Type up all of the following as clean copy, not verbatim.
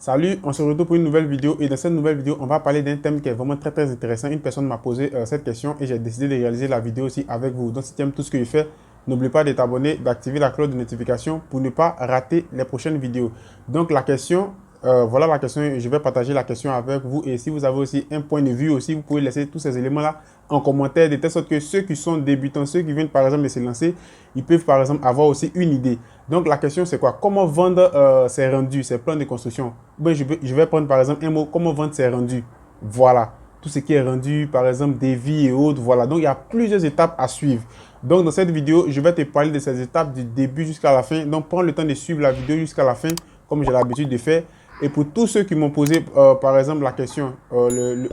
Salut, on se retrouve pour une nouvelle vidéo et dans cette nouvelle vidéo, on va parler d'un thème qui est vraiment très intéressant. Une personne m'a posé cette question et j'ai décidé de réaliser la vidéo aussi avec vous. Donc si tu aimes tout ce que je fais, n'oublie pas de t'abonner, d'activer la cloche de notification pour ne pas rater les prochaines vidéos. Donc la question, voilà la question, je vais partager la question avec vous et si vous avez aussi un point de vue aussi, vous pouvez laisser tous ces éléments-là en commentaire de telle sorte que ceux qui sont débutants, ceux qui viennent par exemple de se lancer, ils peuvent par exemple avoir aussi une idée. Donc la question c'est quoi? Comment vendre ses rendus, ses plans de construction? Ben, je vais prendre par exemple un mot, comment vendre ses rendus. Voilà, tout ce qui est rendu, par exemple devis et autres, voilà. Donc il y a plusieurs étapes à suivre. Donc dans cette vidéo, je vais te parler de ces étapes du début jusqu'à la fin. Donc prends le temps de suivre la vidéo jusqu'à la fin, comme j'ai l'habitude de faire. Et pour tous ceux qui m'ont posé, par exemple, la question,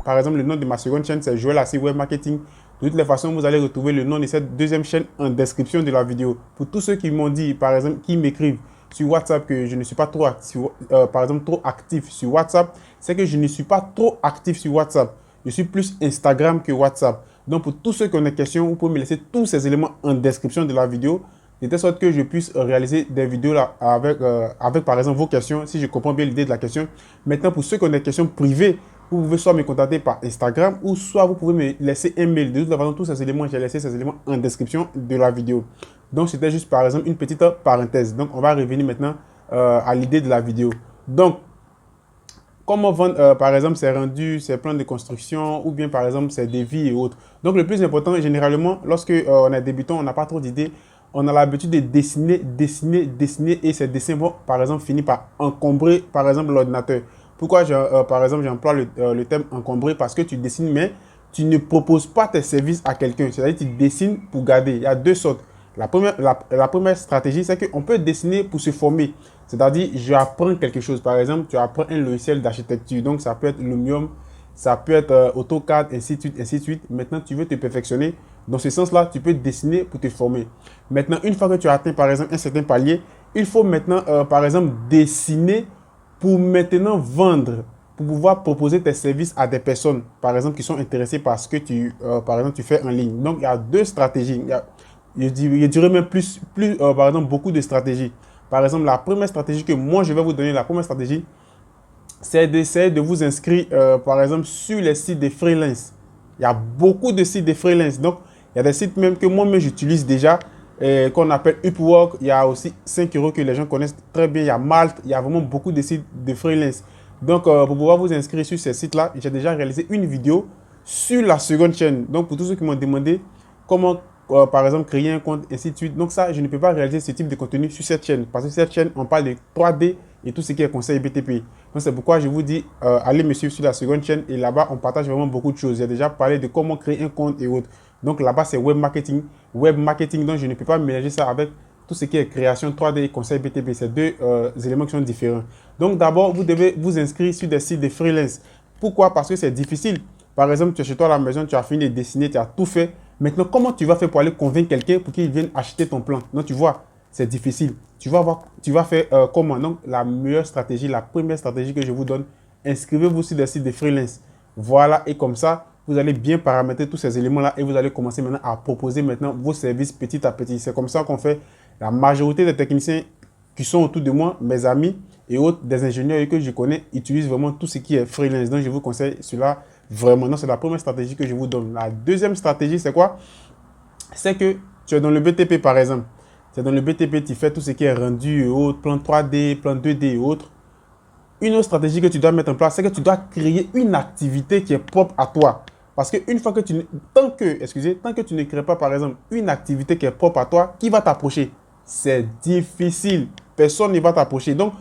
par exemple, le nom de ma seconde chaîne, c'est Joël Assi Web Marketing. De toutes les façons, vous allez retrouver le nom de cette deuxième chaîne en description de la vidéo. Pour tous ceux qui m'ont dit, par exemple, qui m'écrivent sur WhatsApp que je ne suis pas trop actif, par exemple, trop actif sur WhatsApp, c'est que je ne suis pas trop actif sur WhatsApp. Je suis plus Instagram que WhatsApp. Donc, pour tous ceux qui ont des questions, vous pouvez me laisser tous ces éléments en description de la vidéo de telle sorte que je puisse réaliser des vidéos là avec, par exemple, vos questions, si je comprends bien l'idée de la question. Maintenant, pour ceux qui ont des questions privées, vous pouvez soit me contacter par Instagram ou soit vous pouvez me laisser un mail. De toute façon, tous ces éléments, j'ai laissé ces éléments en description de la vidéo. Donc, c'était juste, par exemple, une petite parenthèse. Donc, on va revenir maintenant à l'idée de la vidéo. Donc, comment vendre, par exemple, ses rendus, ses plans de construction ou bien, par exemple, ses devis et autres. Donc, le plus important, généralement, lorsque on est débutant, on n'a pas trop d'idées, on a l'habitude de dessiner et ces dessins vont, par exemple, finir par encombrer, par exemple, l'ordinateur. Pourquoi, par exemple, j'emploie le terme encombrer? Parce que tu dessines, mais tu ne proposes pas tes services à quelqu'un. C'est-à-dire que tu dessines pour garder. Il y a deux sortes. La première stratégie, c'est qu'on peut dessiner pour se former. C'est-à-dire, je apprends quelque chose. Par exemple, tu apprends un logiciel d'architecture. Donc, ça peut être Lumium, ça peut être AutoCAD, ainsi de suite, ainsi de suite. Maintenant, tu veux te perfectionner. Dans ce sens-là, tu peux dessiner pour te former. Maintenant, une fois que tu as atteint, par exemple, un certain palier, il faut maintenant, par exemple, dessiner pour maintenant vendre, pour pouvoir proposer tes services à des personnes, par exemple, qui sont intéressées par ce que par exemple, tu fais en ligne. Donc, il y a deux stratégies. Je dirais même par exemple, beaucoup de stratégies. Par exemple, la première stratégie que moi, je vais vous donner, la première stratégie, c'est d'essayer de vous inscrire, par exemple, sur les sites de freelance. Il y a beaucoup de sites de freelance. Donc, il y a des sites même que moi-même j'utilise déjà, qu'on appelle Upwork. Il y a aussi 5 euros que les gens connaissent très bien. Il y a Malte. Il y a vraiment beaucoup de sites de freelance. Donc, pour pouvoir vous inscrire sur ces sites-là, j'ai déjà réalisé une vidéo sur la seconde chaîne. Donc, pour tous ceux qui m'ont demandé comment, par exemple, créer un compte, ainsi de suite. Donc, ça, je ne peux pas réaliser ce type de contenu sur cette chaîne. Parce que cette chaîne, on parle de 3D et tout ce qui est conseil BTP. Donc, c'est pourquoi je vous dis, allez me suivre sur la seconde chaîne. Et là-bas, on partage vraiment beaucoup de choses. J'ai déjà parlé de comment créer un compte et autres. Donc, là-bas, c'est web marketing. Web marketing, donc je ne peux pas mélanger ça avec tout ce qui est création 3D et conseil BTP. C'est deux éléments qui sont différents. Donc, d'abord, vous devez vous inscrire sur des sites de freelance. Pourquoi? Parce que c'est difficile. Par exemple, tu es chez toi à la maison, tu as fini de dessiner, tu as tout fait. Maintenant, comment tu vas faire pour aller convaincre quelqu'un pour qu'il vienne acheter ton plan? Donc, tu vois, c'est difficile. Tu vas faire comment? Donc, la meilleure stratégie, la première stratégie que je vous donne, inscrivez-vous sur des sites de freelance. Voilà, et comme ça, vous allez bien paramétrer tous ces éléments-là et vous allez commencer maintenant à proposer maintenant vos services petit à petit. C'est comme ça qu'on fait. La majorité des techniciens qui sont autour de moi, mes amis et autres, des ingénieurs que je connais, utilisent vraiment tout ce qui est freelance. Donc, je vous conseille cela vraiment. Donc, c'est la première stratégie que je vous donne. La deuxième stratégie, c'est quoi? C'est que tu es dans le BTP, par exemple. Tu es dans le BTP, tu fais tout ce qui est rendu et autres, plan 3D, plan 2D et autres. Une autre stratégie que tu dois mettre en place, c'est que tu dois créer une activité qui est propre à toi. Parce qu'une fois que tant que tu ne crées pas, par exemple, une activité qui est propre à toi, qui va t'approcher? C'est difficile. Personne ne va t'approcher. Donc,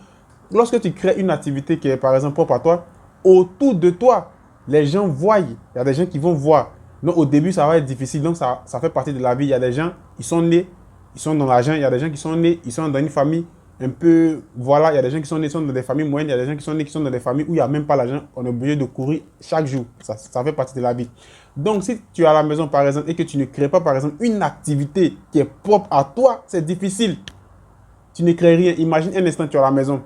lorsque tu crées une activité qui est, par exemple, propre à toi, autour de toi, les gens voient. Il y a des gens qui vont voir. Donc, au début, ça va être difficile. Donc, ça fait partie de la vie. Il y a des gens, ils sont nés, ils sont dans l'argent. Il y a des gens qui sont nés, ils sont dans une famille un peu, voilà, il y a des gens qui sont nés sont dans des familles moyennes, il y a des gens qui sont nés qui sont dans des familles où il n'y a même pas l'argent, on est obligé de courir chaque jour. Ça fait partie de la vie. Donc, si tu es à la maison, par exemple, et que tu ne crées pas, par exemple, une activité qui est propre à toi, c'est difficile. Tu ne crées rien. Imagine un instant, tu es à la maison,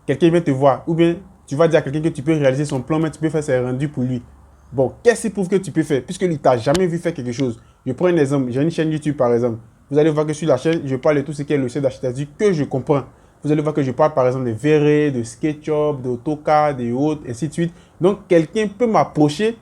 quelqu'un vient te voir, ou bien tu vas dire à quelqu'un que tu peux réaliser son plan, mais tu peux faire ses rendus pour lui. Bon, qu'est-ce qui prouve que tu peux faire? Puisque lui, t'a jamais vu faire quelque chose. Je prends un exemple, j'ai une chaîne YouTube, par exemple. Vous allez voir que sur la chaîne, je parle de tout ce qui est le logiciel d'architecture que je comprends. Vous allez voir que je parle par exemple de VR, de SketchUp, d'AutoCAD et autres, ainsi de suite. Donc, quelqu'un peut m'approcher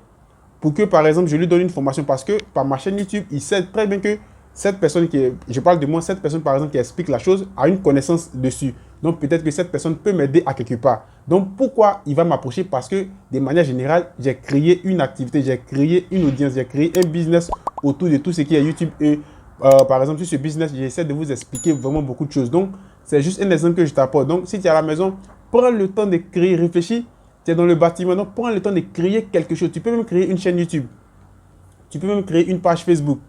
pour que, par exemple, je lui donne une formation parce que par ma chaîne YouTube, il sait très bien que cette personne je parle de moi, cette personne, par exemple, qui explique la chose, a une connaissance dessus. Donc, peut-être que cette personne peut m'aider à quelque part. Donc, pourquoi il va m'approcher? Parce que, de manière générale, j'ai créé une activité, j'ai créé une audience, j'ai créé un business autour de tout ce qui est YouTube. Et, par exemple, sur ce business, j'essaie de vous expliquer vraiment beaucoup de choses. Donc, c'est juste un exemple que je t'apporte. Donc, si tu es à la maison, prends le temps de créer, réfléchis. Tu es dans le bâtiment, donc prends le temps de créer quelque chose. Tu peux même créer une chaîne YouTube. Tu peux même créer une page Facebook.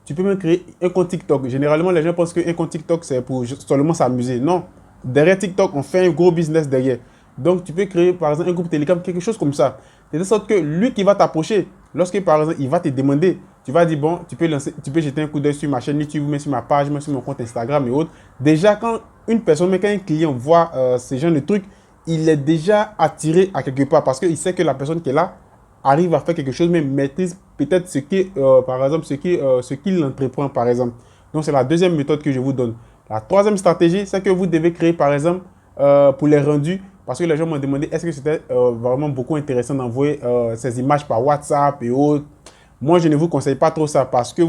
Tu peux même créer un compte TikTok. Généralement, les gens pensent qu'un compte TikTok, c'est pour seulement s'amuser. Non. Derrière TikTok, on fait un gros business derrière. Donc, tu peux créer, par exemple, un groupe Telegram, quelque chose comme ça. De telle sorte que lui qui va t'approcher, lorsque, par exemple, il va te demander, tu vas dire, bon, tu peux jeter un coup d'œil sur ma chaîne YouTube, même sur ma page, même sur mon compte Instagram et autres. Déjà, quand une personne, mais quand un client voit ce genre de trucs, il est déjà attiré à quelque part parce qu'il sait que la personne qui est là arrive à faire quelque chose, mais maîtrise peut-être par exemple, ce qu'il entreprend, par exemple. Donc, c'est la deuxième méthode que je vous donne. La troisième stratégie, c'est que vous devez créer, par exemple, pour les rendus, parce que les gens m'ont demandé est-ce que c'était vraiment beaucoup intéressant d'envoyer ces images par WhatsApp et autres. Moi, je ne vous conseille pas trop ça parce que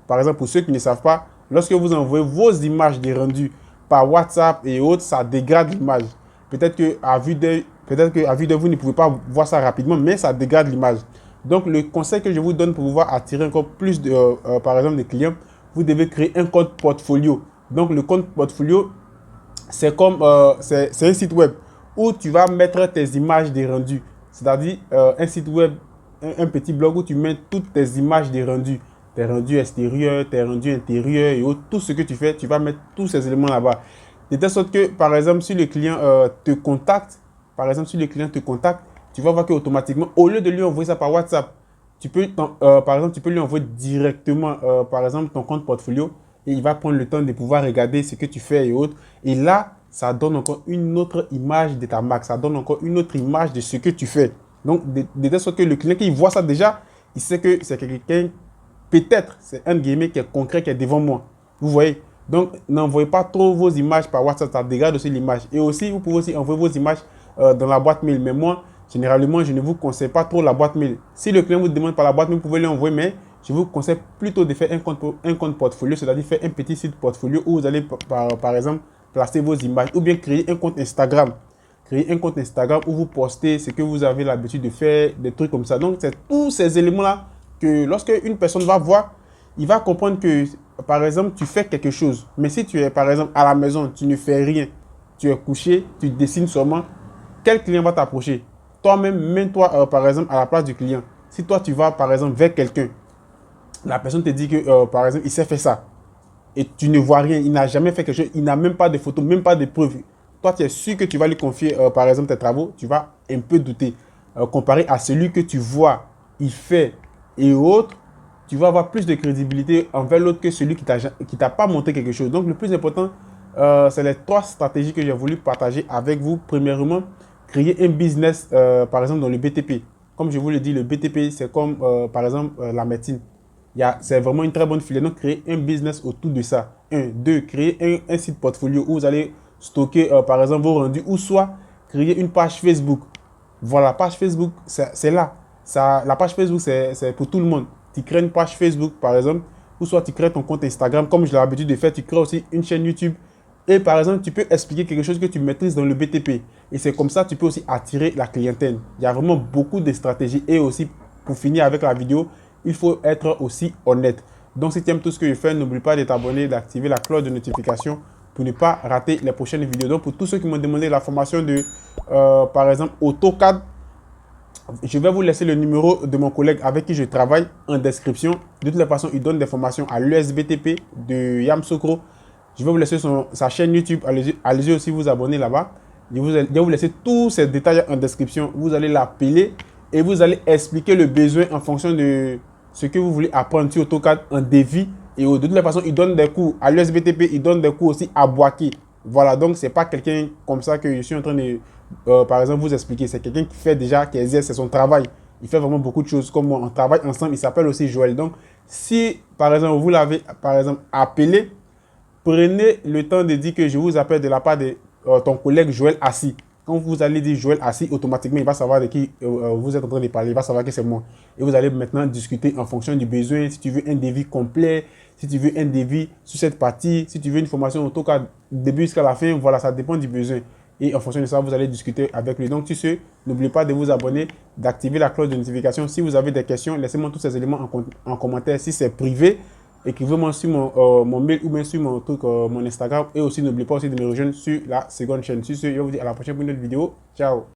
par exemple, pour ceux qui ne savent pas, lorsque vous envoyez vos images des rendus par WhatsApp et autres, ça dégrade l'image. Peut-être qu'à vue d'œil, vous ne pouvez pas voir ça rapidement, mais ça dégrade l'image. Donc, le conseil que je vous donne pour pouvoir attirer encore plus, par exemple, de clients, vous devez créer un compte portfolio. Donc, le compte portfolio, c'est comme c'est un site web où tu vas mettre tes images des rendus. C'est-à-dire un site web, un petit blog où tu mets toutes tes images des rendus. Tes rendus extérieurs, tes rendus intérieurs et autres. Tout ce que tu fais, tu vas mettre tous ces éléments là-bas. De telle sorte que, par exemple, si le client te contacte, tu vas voir qu'automatiquement, au lieu de lui envoyer ça par WhatsApp, par exemple, tu peux lui envoyer directement, par exemple, ton compte portfolio et il va prendre le temps de pouvoir regarder ce que tu fais et autres. Et là, ça donne encore une autre image de ta marque. Ça donne encore une autre image de ce que tu fais. Donc, de telle sorte que le client qui voit ça déjà, il sait que c'est quelqu'un, peut-être, c'est un guillemets qui est concret, qui est devant moi. Vous voyez? Donc, n'envoyez pas trop vos images par WhatsApp, ça dégrade aussi l'image. Et aussi, vous pouvez aussi envoyer vos images dans la boîte mail. Mais moi, généralement, je ne vous conseille pas trop la boîte mail. Si le client vous demande par la boîte mail, vous pouvez lui envoyer, mais je vous conseille plutôt de faire un compte portfolio, c'est-à-dire faire un petit site portfolio où vous allez, par exemple, placer vos images ou bien créer un compte Instagram. Créer un compte Instagram où vous postez ce que vous avez l'habitude de faire, des trucs comme ça. Donc, c'est tous ces éléments-là que lorsque une personne va voir, il va comprendre que, par exemple, tu fais quelque chose. Mais si tu es, par exemple, à la maison, tu ne fais rien, tu es couché, tu dessines seulement, quel client va t'approcher? Toi-même, mets-toi, par exemple, à la place du client. Si toi, tu vas, par exemple, vers quelqu'un, la personne te dit que, par exemple, il sait faire ça, et tu ne vois rien, il n'a jamais fait quelque chose, il n'a même pas de photos, même pas de preuves. Toi, tu es sûr que tu vas lui confier, par exemple, tes travaux, tu vas un peu douter. Comparé à celui que tu vois, il fait et autres, tu vas avoir plus de crédibilité envers l'autre que celui qui t'a pas montré quelque chose. Donc, le plus important, c'est les trois stratégies que j'ai voulu partager avec vous. Premièrement, créer un business, par exemple, dans le BTP. Comme je vous l'ai dit, le BTP, c'est comme, par exemple, la médecine. C'est vraiment une très bonne filière. Donc, créer un business autour de ça. Un. Deux, créer un site portfolio où vous allez stocker, par exemple, vos rendus ou soit créer une page Facebook. Voilà, la page Facebook, c'est là. La page Facebook, c'est pour tout le monde. Tu crées une page Facebook, par exemple, ou soit tu crées ton compte Instagram. Comme j'ai l'habitude de faire, tu crées aussi une chaîne YouTube. Et par exemple, tu peux expliquer quelque chose que tu maîtrises dans le BTP. Et c'est comme ça que tu peux aussi attirer la clientèle. Il y a vraiment beaucoup de stratégies. Et aussi, pour finir avec la vidéo, il faut être aussi honnête. Donc, si tu aimes tout ce que je fais, n'oublie pas de t'abonner, d'activer la cloche de notification pour ne pas rater les prochaines vidéos. Donc, pour tous ceux qui m'ont demandé la formation de, par exemple, AutoCAD, je vais vous laisser le numéro de mon collègue avec qui je travaille en description. De toute façon, il donne des formations à l'USBTP de Yamsokro. Je vais vous laisser sa chaîne YouTube. Allez-y aussi vous abonner là-bas. Je vais vous laisser tous ces détails en description. Vous allez l'appeler et vous allez expliquer le besoin en fonction de ce que vous voulez apprendre sur AutoCAD en devis. Et de toute façon, il donne des cours à l'USBTP. Il donne des cours aussi à Boaki. Voilà, donc ce n'est pas quelqu'un comme ça que je suis en train de, par exemple, vous expliquer. C'est quelqu'un qui fait déjà, qui exerce, c'est son travail. Il fait vraiment beaucoup de choses comme moi. On travaille ensemble. Il s'appelle aussi Joël. Donc, si, par exemple, vous l'avez, par exemple, appelé, prenez le temps de dire que je vous appelle de la part de ton collègue Joël Assis. Quand vous allez dire Joël Assis, automatiquement, il va savoir de qui vous êtes en train de parler. Il va savoir que c'est moi. Et vous allez maintenant discuter en fonction du besoin. Si tu veux un devis complet, si tu veux un devis sur cette partie, si tu veux une formation AutoCAD début jusqu'à la fin, voilà, ça dépend du besoin. Et en fonction de ça, vous allez discuter avec lui. Donc, tu sais, n'oubliez pas de vous abonner, d'activer la cloche de notification. Si vous avez des questions, laissez-moi tous ces éléments en commentaire. Si c'est privé, écrivez-moi sur mon mail ou bien sur mon Instagram. Et aussi, n'oubliez pas aussi de me rejoindre sur la seconde chaîne. Sur ce, je vous dis à la prochaine pour une autre vidéo. Ciao.